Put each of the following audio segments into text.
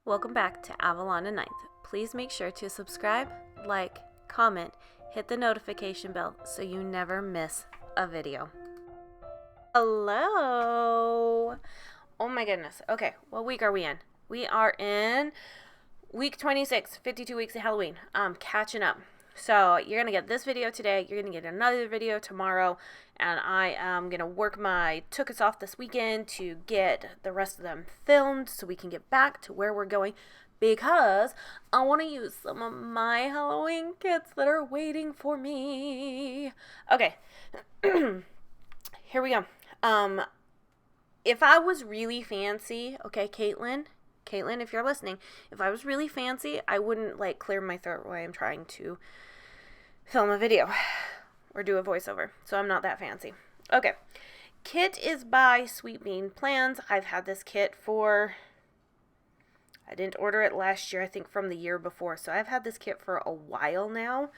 Welcome back to Avalon and Ninth. Please make sure to subscribe, like, comment, hit the notification bell so you never miss a video. Hello! Oh my goodness. Okay, what week are we in? We are in week 26, 52 weeks of Halloween. I'm catching up. So you're going to get this video today. You're going to get another video tomorrow. And I am going to work took us off this weekend to get the rest of them filmed so we can get back to where we're going. Because I want to use some of my Halloween kits that are waiting for me. Okay. Here we go. If I was really fancy, okay, Caitlin, if you're listening, if I was really fancy, I wouldn't clear my throat while I'm trying to film a video or do a voiceover. So I'm not that fancy. Okay. Kit is by Sweet Bean Plans. I've had this kit I didn't order it last year, I think from the year before. So I've had this kit for a while now.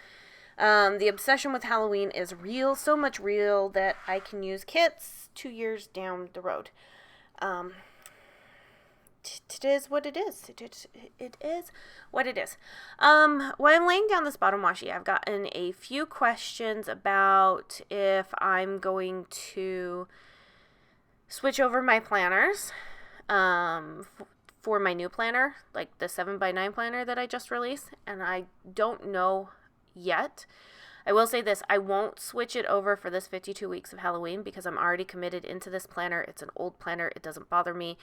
The obsession with Halloween is real, so much real that I can use kits 2 years down the road. It is what it is. It is what it is. While I'm laying down this bottom washi, I've gotten a few questions about if I'm going to switch over my planners for my new planner, like the 7x9 planner that I just released, and I don't know yet. I will say this, I won't switch it over for this 52 weeks of Halloween because I'm already committed into this planner. It's an old planner. It doesn't bother me.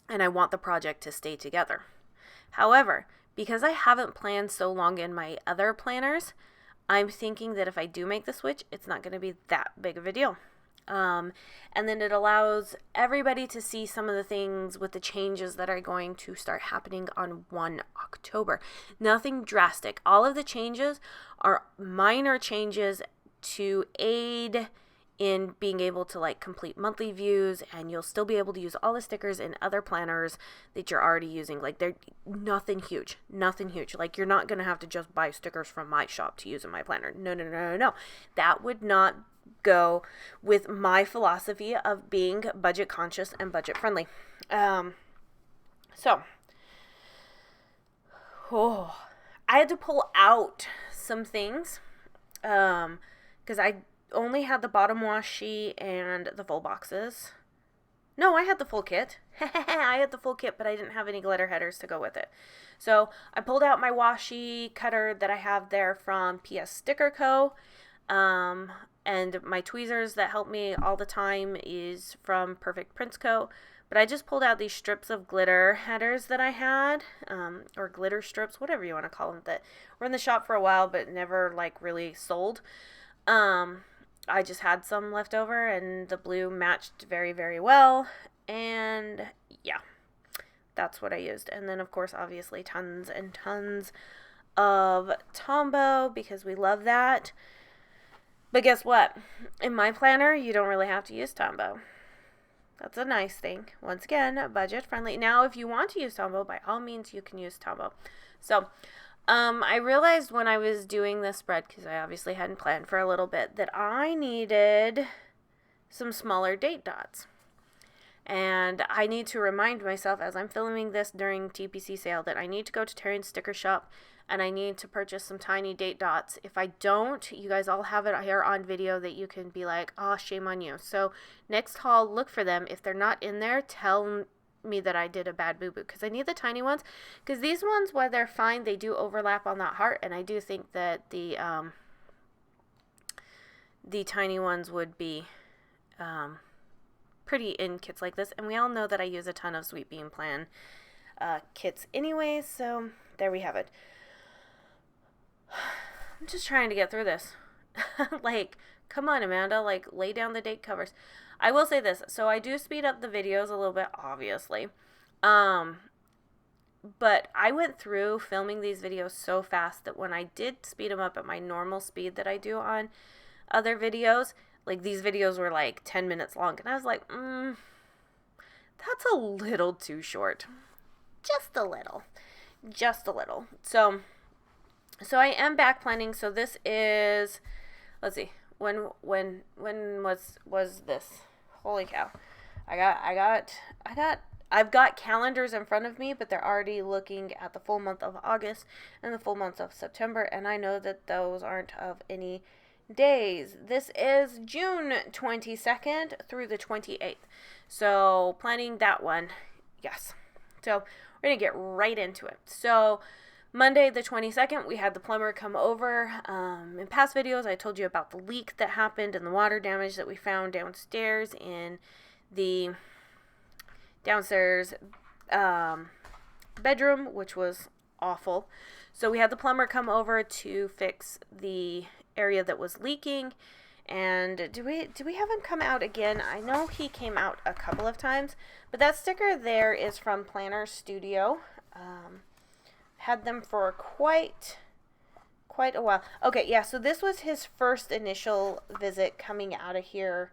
And I want the project to stay together. However, because I haven't planned so long in my other planners, I'm thinking that if I do make the switch, it's not going to be that big of a deal. And then it allows everybody to see some of the things with the changes that are going to start happening on 1 October. Nothing drastic. All of the changes are minor changes to aid in being able to complete monthly views, and you'll still be able to use all the stickers in other planners that you're already using. They're nothing huge. You're not going to have to just buy stickers from my shop to use in my planner. No. That would not go with my philosophy of being budget conscious and budget friendly. I had to pull out some things because I only had the bottom washi and the full boxes. No, I had the full kit. I had the full kit, but I didn't have any glitter headers to go with it. So I pulled out my washi cutter that I have there from PS Sticker Co. And my tweezers that help me all the time is from Perfect Prints Co. But I just pulled out these strips of glitter headers that I had, or glitter strips, whatever you want to call them, that were in the shop for a while but never really sold. I just had some left over, and the blue matched very, very well. And yeah, that's what I used. And then, of course, obviously tons and tons of Tombow because we love that. But guess what? In my planner, you don't really have to use Tombow. That's a nice thing. Once again, budget friendly. Now, if you want to use Tombow, by all means, you can use Tombow. So, I realized when I was doing this spread, because I obviously hadn't planned for a little bit, that I needed some smaller date dots. And I need to remind myself as I'm filming this during TPC sale that I need to go to Terry's Sticker Shop and I need to purchase some tiny date dots. If I don't, you guys all have it here on video that you can be like, oh, shame on you. So next haul, look for them. If they're not in there, tell me that I did a bad boo-boo because I need the tiny ones, because these ones, while they're fine, they do overlap on that heart, and I do think that the tiny ones would be pretty in kits like this. And we all know that I use a ton of Sweet Bean Plan kits anyways, so there we have it. I'm just trying to get through this. Come on, Amanda, lay down the date covers. I will say this, so I do speed up the videos a little bit, obviously. But I went through filming these videos so fast that when I did speed them up at my normal speed that I do on other videos, these videos were 10 minutes long. And I was like, that's a little too short. Just a little. So I am back planning. So this is, let's see, when was this? Holy cow. I got I've got calendars in front of me, but they're already looking at the full month of August and the full month of September, and I know that those aren't of any days. This is June 22nd through the 28th. So planning that one. Yes. So we're going to get right into it. So Monday the 22nd, we had the plumber come over. In past videos, I told you about the leak that happened and the water damage that we found downstairs in the downstairs bedroom, which was awful. So we had the plumber come over to fix the area that was leaking. And do we have him come out again? I know he came out a couple of times, but that sticker there is from Planner Studio. Had them for quite a while. Okay, yeah, so this was his first initial visit coming out of here,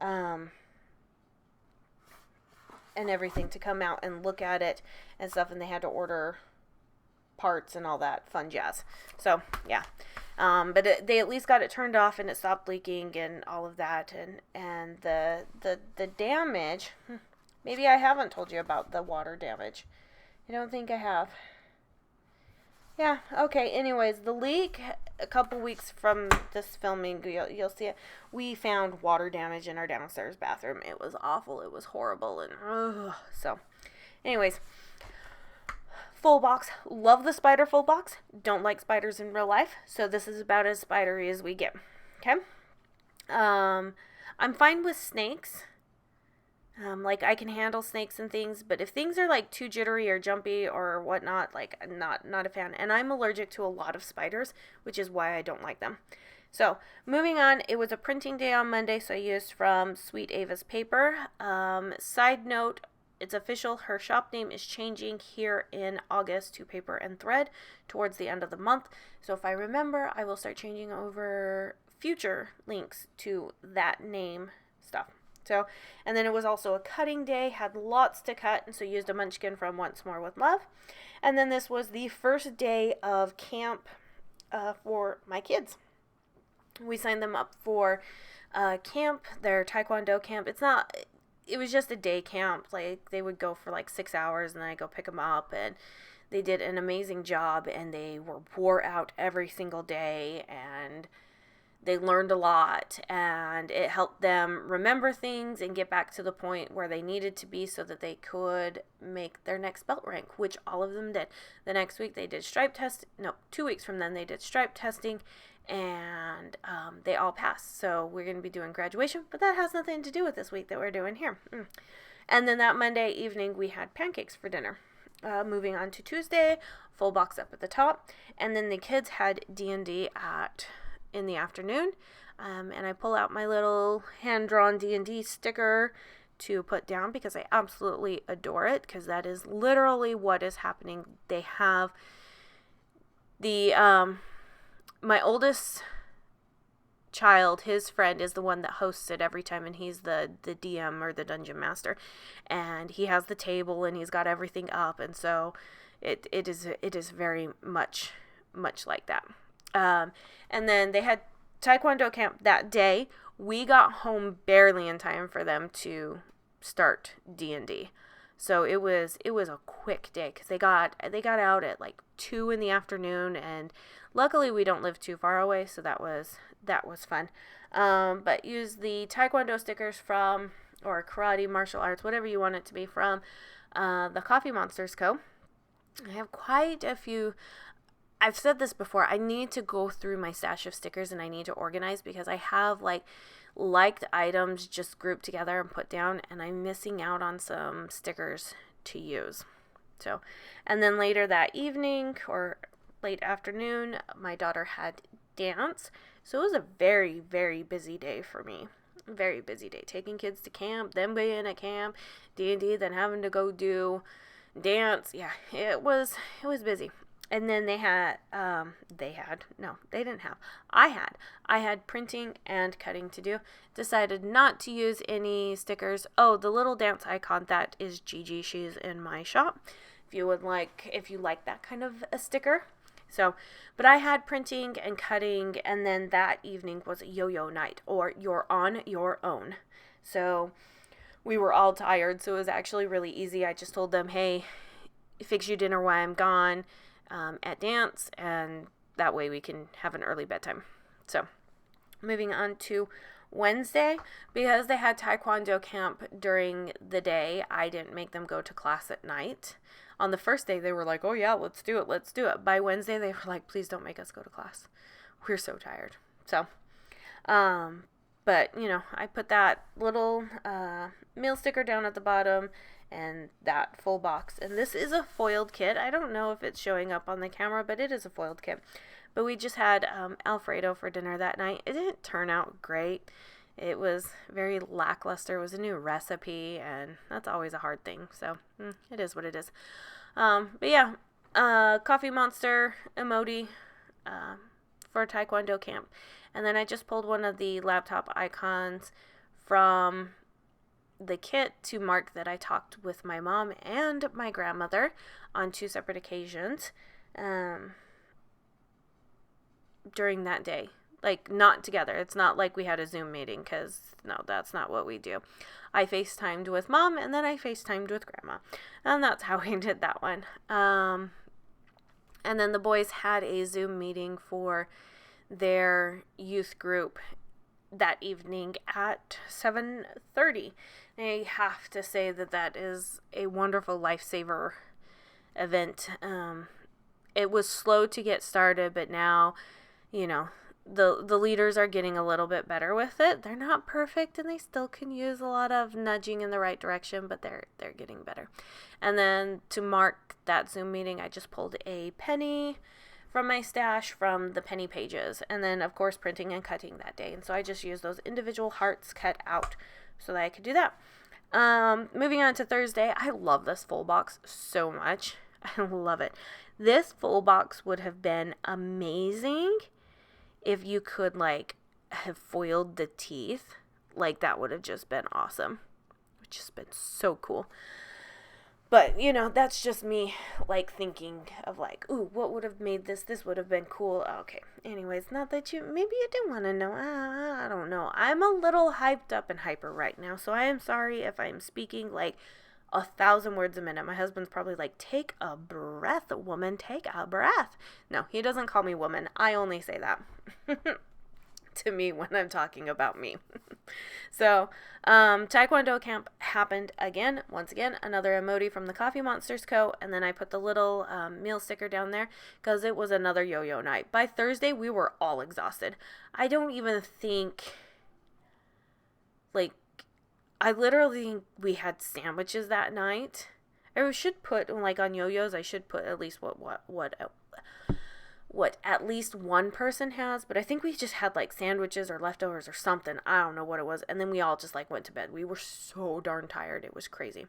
and everything, to come out and look at it and stuff, and they had to order parts and all that fun jazz. So yeah, but they at least got it turned off and it stopped leaking and all of that, and the damage. Maybe I haven't told you about the water damage. I don't think I have. Yeah, okay, anyways, the leak, a couple weeks from this filming, you'll see it, we found water damage in our downstairs bathroom. It was awful, it was horrible, and so, anyways, full box. Love the spider full box. Don't like spiders in real life, so this is about as spidery as we get, okay? I'm fine with snakes. Like, I can handle snakes and things, but if things are, like, too jittery or jumpy or whatnot, like, I'm not a fan. And I'm allergic to a lot of spiders, which is why I don't like them. So, moving on, it was a printing day on Monday, so I used from Sweet Ava's paper. Side note, it's official, her shop name is changing here in August to Paper and Thread towards the end of the month. So, if I remember, I will start changing over future links to that name stuff. So, and then it was also a cutting day, had lots to cut, and so used a munchkin from Once More with Love. And then this was the first day of camp for my kids. We signed them up for camp, their Taekwondo camp. It was just a day camp. Like, they would go for like 6 hours, and then I go pick them up, and they did an amazing job, and they wore out every single day, and they learned a lot, and it helped them remember things and get back to the point where they needed to be so that they could make their next belt rank, which all of them did. The next week they did stripe test. No, 2 weeks from then they did stripe testing, and they all passed. So we're going to be doing graduation, but that has nothing to do with this week that we're doing here. And then that Monday evening we had pancakes for dinner. Moving on to Tuesday, full box up at the top, and then the kids had D&D in the afternoon, and I pull out my little hand-drawn D&D sticker to put down because I absolutely adore it, because that is literally what is happening. They have the my oldest child, his friend is the one that hosts it every time, and he's the DM or the dungeon master, and he has the table and he's got everything up, and so it is very much like that. And then they had Taekwondo camp that day. We got home barely in time for them to start D&D. So it was a quick day, because they got out at like 2 in the afternoon, and luckily we don't live too far away, so that was fun. But use the Taekwondo stickers from, or karate, martial arts, whatever you want it to be, from the Coffee Monsters Co. I have quite a few. I've said this before, I need to go through my stash of stickers and I need to organize, because I have like liked items just grouped together and put down, and I'm missing out on some stickers to use. So, and then later that evening or late afternoon, my daughter had dance. So it was a very, very busy day for me. Very busy day. Taking kids to camp, them being at camp, D&D, then having to go do dance. Yeah, it was busy. And then they had, I had printing and cutting to do. Decided not to use any stickers. Oh, the little dance icon, that is Gigi. She's in my shop. If you like that kind of a sticker. So, but I had printing and cutting, and then that evening was yo-yo night, or you're on your own. So, we were all tired, so it was actually really easy. I just told them, hey, fix you dinner while I'm gone at dance, and that way we can have an early bedtime. So moving on to Wednesday, because they had taekwondo camp during the day, I didn't make them go to class at night. On the first day, they were like, oh yeah, let's do it. By Wednesday, they were like, please don't make us go to class. We're so tired. So, but, I put that little meal sticker down at the bottom and that full box. And this is a foiled kit. I don't know if it's showing up on the camera, but it is a foiled kit. But we just had Alfredo for dinner that night. It didn't turn out great. It was very lackluster. It was a new recipe, and that's always a hard thing. So it is what it is. But yeah, Coffee Monster emoji for Taekwondo camp. And then I just pulled one of the laptop icons from the kit to mark that I talked with my mom and my grandmother on 2 separate occasions during that day. Like, not together. It's not like we had a Zoom meeting, because, no, that's not what we do. I FaceTimed with Mom, and then I FaceTimed with Grandma. And that's how we did that one. And then the boys had a Zoom meeting for their youth group that evening at 7:30. I have to say that is a wonderful lifesaver event. It was slow to get started, but now, the leaders are getting a little bit better with it. They're not perfect, and they still can use a lot of nudging in the right direction, but they're getting better. And then to mark that Zoom meeting, I just pulled a penny from my stash from the penny pages, and then of course printing and cutting that day. And so I just used those individual hearts cut out so that I could do that. Moving on to Thursday, I love this full box so much. I love it. This full box would have been amazing if you could have foiled the teeth. That would have just been awesome. It would just been so cool. But, that's just me, thinking of, ooh, what would have made this? This would have been cool. Okay. Anyways, not that maybe you didn't want to know. I don't know. I'm a little hyped up and hyper right now, so I am sorry if I'm speaking 1,000 words a minute. My husband's probably take a breath, woman, take a breath. No, he doesn't call me woman. I only say that to me when I'm talking about me. So, Taekwondo camp happened again. Once again, another emoji from the Coffee Monsters Co. And then I put the little meal sticker down there because it was another yo-yo night. By Thursday, we were all exhausted. I don't even think, I literally think we had sandwiches that night. I should put, on yo-yos, I should put at least what at least one person has, but I think we just had sandwiches or leftovers or something. I don't know what it was. And then we all just went to bed. We were so darn tired. It was crazy.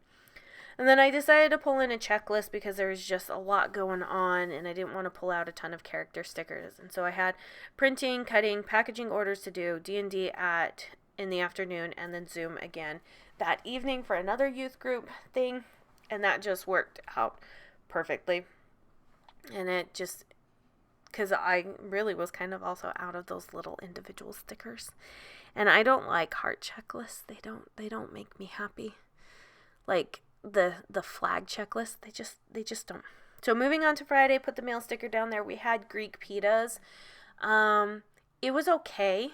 And then I decided to pull in a checklist because there was just a lot going on and I didn't want to pull out a ton of character stickers. And so I had printing, cutting, packaging orders to do, D&D in the afternoon, and then Zoom again that evening for another youth group thing. And that just worked out perfectly. And it just, because I really was kind of also out of those little individual stickers. And I don't like heart checklists. They don't make me happy. The flag checklist, they just don't. So moving on to Friday, put the meal sticker down there. We had Greek pitas. It was okay.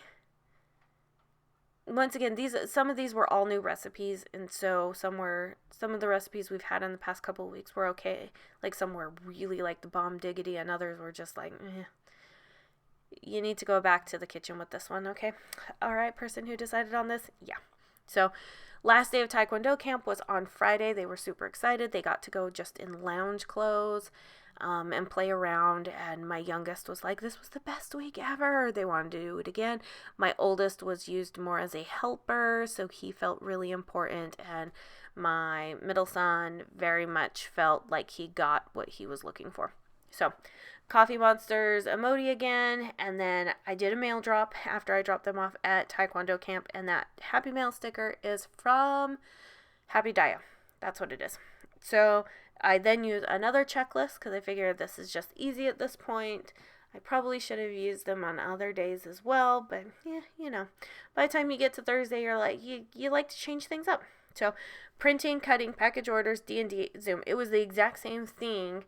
Once again, some of these were all new recipes, and so some of the recipes we've had in the past couple of weeks were okay. Some were really the bomb diggity, and others were just eh. You need to go back to the kitchen with this one, okay? All right, person who decided on this, yeah. So last day of Taekwondo camp was on Friday. They were super excited. They got to go just in lounge clothes and play around. And my youngest was like, this was the best week ever. They wanted to do it again. My oldest was used more as a helper, so he felt really important. And my middle son very much felt like he got what he was looking for. So Coffee Monsters emoji again, and then I did a mail drop after I dropped them off at Taekwondo camp, and that Happy Mail sticker is from Happy Daya. That's what it is. So I then used another checklist because I figured this is just easy at this point. I probably should have used them on other days as well, but yeah, by the time you get to Thursday, you're you like to change things up. So printing, cutting, package orders, D&D, Zoom. It was the exact same thing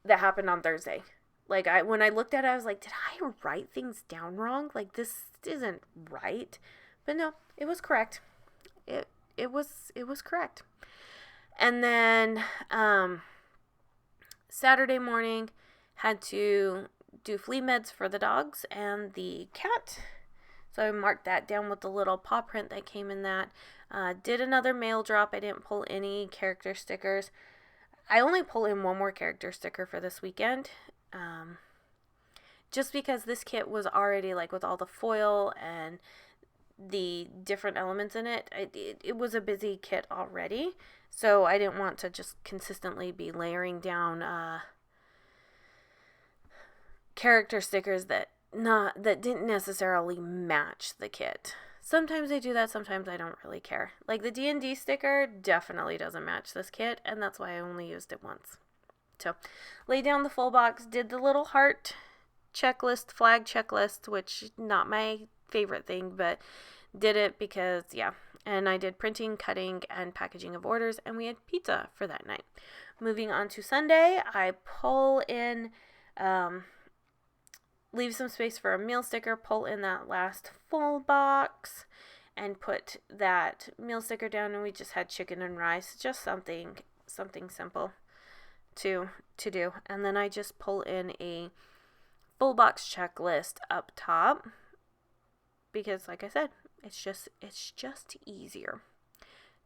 that happened on Thursday. Like, when I looked at it, I was like, did I write things down wrong? Like, this isn't right. But no, it was correct. It was correct. And then Saturday morning, had to do flea meds for the dogs and the cat. So I marked that down with the little paw print that came in that. Did another mail drop. I didn't pull any character stickers. I only pull in one more character sticker for this weekend. Just because this kit was already, like, with all the foil and the different elements in it, it was a busy kit already. So I didn't want to just consistently be layering down character stickers that didn't necessarily match the kit. Sometimes I do that, sometimes I don't really care. Like, the D&D sticker definitely doesn't match this kit, and that's why I only used it once. So, laid down the full box, did the little heart checklist, flag checklist, which not my favorite thing, but did it because, yeah. And I did printing, cutting, and packaging of orders, and we had pizza for that night. Moving on to Sunday, I pull in, leave some space for a meal sticker, pull in that last full box, and put that meal sticker down, and we just had chicken and rice, just something simple to do. And then I just pull in a full box checklist up top, because, like I said, it's just easier.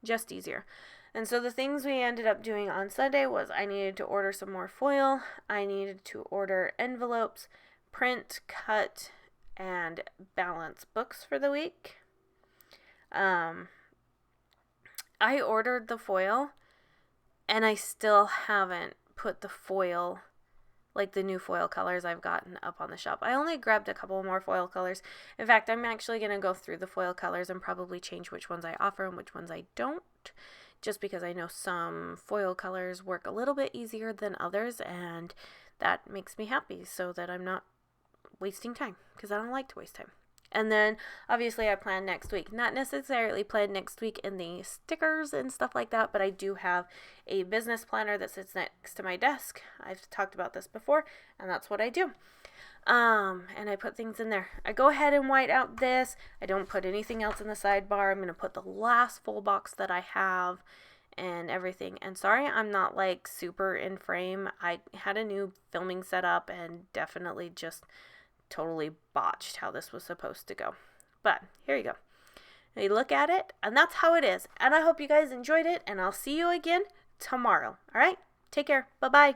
Just easier. And so the things we ended up doing on Sunday was I needed to order some more foil. I needed to order envelopes, print, cut, and balance books for the week. I ordered the foil, and I still haven't put the foil, like the new foil colors I've gotten, up on the shop. I only grabbed a couple more foil colors. In fact, I'm actually going to go through the foil colors and probably change which ones I offer and which ones I don't, just because I know some foil colors work a little bit easier than others, and that makes me happy so that I'm not wasting time, because I don't like to waste time. And then, obviously, I plan next week. Not necessarily plan next week in the stickers and stuff like that, but I do have a business planner that sits next to my desk. I've talked about this before, and that's what I do. And I put things in there. I go ahead and white out this. I don't put anything else in the sidebar. I'm going to put the last full box that I have and everything. And sorry, I'm not, like, super in frame. I had a new filming setup and definitely just totally botched how this was supposed to go. But here you go. You look at it, and that's how it is. And I hope you guys enjoyed it, and I'll see you again tomorrow. All right? Take care. Bye-bye.